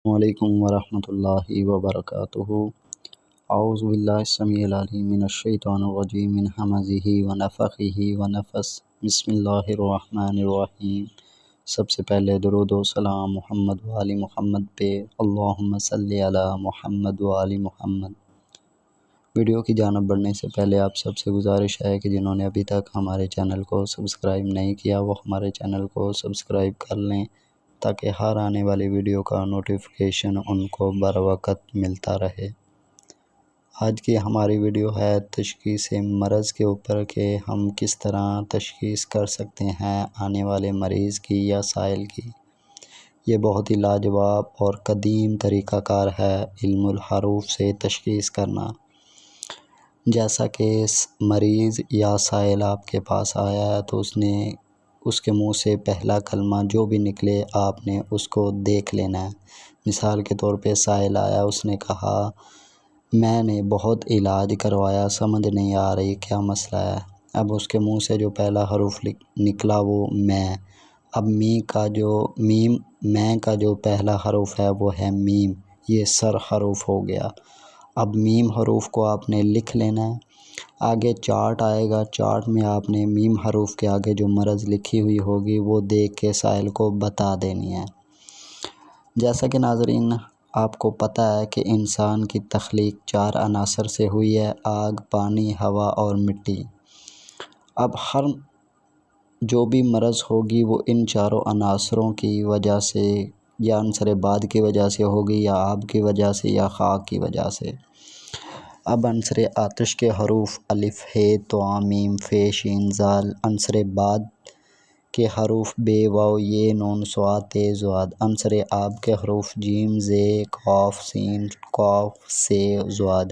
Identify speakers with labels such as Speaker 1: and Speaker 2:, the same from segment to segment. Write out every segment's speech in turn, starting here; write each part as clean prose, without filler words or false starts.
Speaker 1: علیکم ورحمۃ اللہ وبرکاتہ۔ اعوذ باللہ السمیع العلیم من الشیطان الرجیم من ہمزہ ونفخہ ونفثہ۔ بسم اللہ الرحمن الرحیم۔ سب سے پہلے درود و سلام محمد و آل محمد پہ، اللہم صلی علی محمد و آل محمد۔ ویڈیو کی جانب بڑھنے سے پہلے آپ سب سے گزارش ہے کہ جنہوں نے ابھی تک ہمارے چینل کو سبسکرائب نہیں کیا وہ ہمارے چینل کو سبسکرائب کر لیں تاکہ ہر آنے والی ویڈیو کا نوٹیفیکیشن ان کو بر وقت ملتا رہے۔ آج کی ہماری ویڈیو ہے تشخیص مرض کے اوپر کہ ہم کس طرح تشخیص کر سکتے ہیں آنے والے مریض کی یا سائل کی۔ یہ بہت ہی لاجواب اور قدیم طریقہ کار ہے علم الحروف سے تشخیص کرنا۔ جیسا کہ مریض یا سائل آپ کے پاس آیا ہے تو اس کے منہ سے پہلا کلمہ جو بھی نکلے آپ نے اس کو دیکھ لینا ہے۔ مثال کے طور پہ سائل آیا، اس نے کہا میں نے بہت علاج کروایا، سمجھ نہیں آ رہی کیا مسئلہ ہے۔ اب اس کے منہ سے جو پہلا حرف نکلا وہ میں۔ اب میں کا جو پہلا حرف ہے وہ ہے میم، یہ سر حرف ہو گیا۔ اب میم حروف کو آپ نے لکھ لینا ہے۔ آگے چارٹ آئے گا، چارٹ میں آپ نے میم حروف کے آگے جو مرض لکھی ہوئی ہوگی وہ دیکھ کے سائل کو بتا دینی ہے۔ جیسا کہ ناظرین آپ کو پتہ ہے کہ انسان کی تخلیق 4 عناصر سے ہوئی ہے: آگ، پانی، ہوا اور مٹی۔ اب ہر جو بھی مرض ہوگی وہ ان چاروں عناصروں کی وجہ سے یا عنصر بعد کی وجہ سے ہوگی یا آب کی وجہ سے یا خاک کی وجہ سے۔ اب عنصر آتش کے حروف الف، ہ، طا، میم، ف، شین، ذال۔ عنصر بعد کے حروف بے، واو، ی، نون، صاد، ت، ضاد۔ عنصر آب کے حروف جیم، ز، قاف، سین، قاف، س، ضاد۔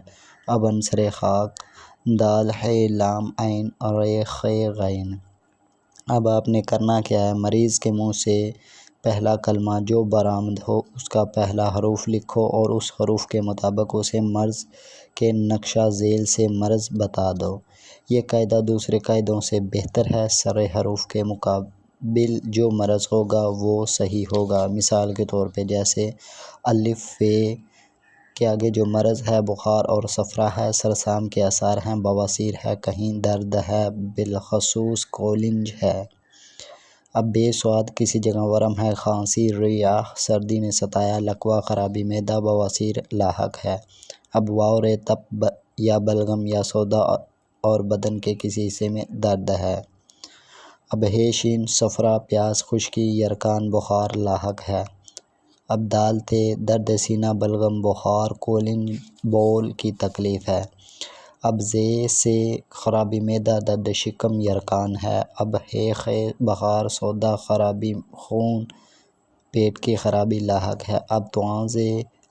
Speaker 1: اب عنصر خاک دال، ح، لام، عین، ر، خ، غین۔ اب آپ نے کرنا کیا ہے، مریض کے منہ سے پہلا کلمہ جو برآمد ہو اس کا پہلا حرف لکھو اور اس حروف کے مطابق اسے مرض کے نقشہ ذیل سے مرض بتا دو۔ یہ قاعدہ دوسرے قاعدوں سے بہتر ہے۔ سر حروف کے مقابل جو مرض ہوگا وہ صحیح ہوگا۔ مثال کے طور پہ جیسے الف، ف کے آگے جو مرض ہے بخار اور صفرا ہے، سرسام کے آثار ہیں، بواسیر ہے، کہیں درد ہے، بالخصوص کولنج ہے۔ اب بے، صاد کسی جگہ ورم ہے، کھانسی، ریاح سردی نے ستایا، لقوہ خرابی معدہ، بواسیر لاحق ہے۔ اب واو، ر، تپ یا بلغم یا سودا اور بدن کے کسی حصے میں درد ہے۔ اب ہ، شین صفرا، پیاس، خشکی، یرکان بخار لاحق ہے۔ اب دال، ت درد سینہ، بلغم، بخار، کولنج بول کی تکلیف ہے۔ اب ز، س خرابی معدہ، درد شکم، یرکان ہے۔ اب ہ، خ بخار، سودا، خرابی خون، پیٹ کی خرابی لاحق ہے۔ اب طاء، ز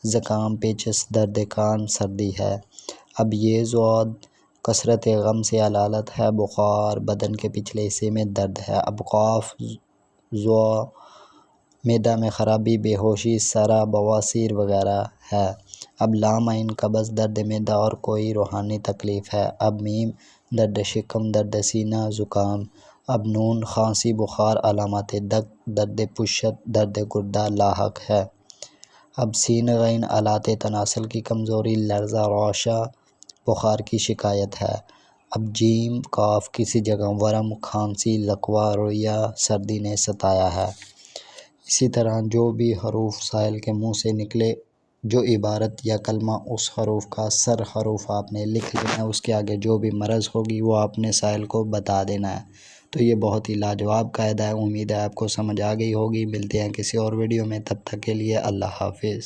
Speaker 1: زکام، پیچس، درد کان، سردی ہے۔ اب یہ ضاد کثرت غم سے علالت ہے، بخار، بدن کے پچھلے حصے میں درد ہے۔ اب قاف، ضا معدہ میں خرابی، بے ہوشی، سرا، بواسیر وغیرہ ہے۔ اب لام، عین قبض، درد معدہ اور کوئی روحانی تکلیف ہے۔ اب میم، درد شکم، درد سینہ، زکام۔ اب نون، کھانسی، بخار، علامات دق، درد پشت، درد گردہ لاحق ہے۔ اب سین، غین آلات تناسل کی کمزوری، لرزہ، رعشہ، بخار کی شکایت ہے۔ اب جیم، قاف کسی جگہ ورم، کھانسی، لقوہ، رویہ سردی نے ستایا ہے۔ اسی طرح جو بھی حروف سائل کے منہ سے نکلے، جو عبارت یا کلمہ اس حروف کا سر حروف آپ نے لکھ لینا ہے، اس کے آگے جو بھی مرض ہوگی وہ آپ نے سائل کو بتا دینا ہے۔ تو یہ بہت ہی لاجواب قاعدہ ہے، امید ہے آپ کو سمجھ آ گئی ہوگی۔ ملتے ہیں کسی اور ویڈیو میں، تب تک کے لیے اللہ حافظ۔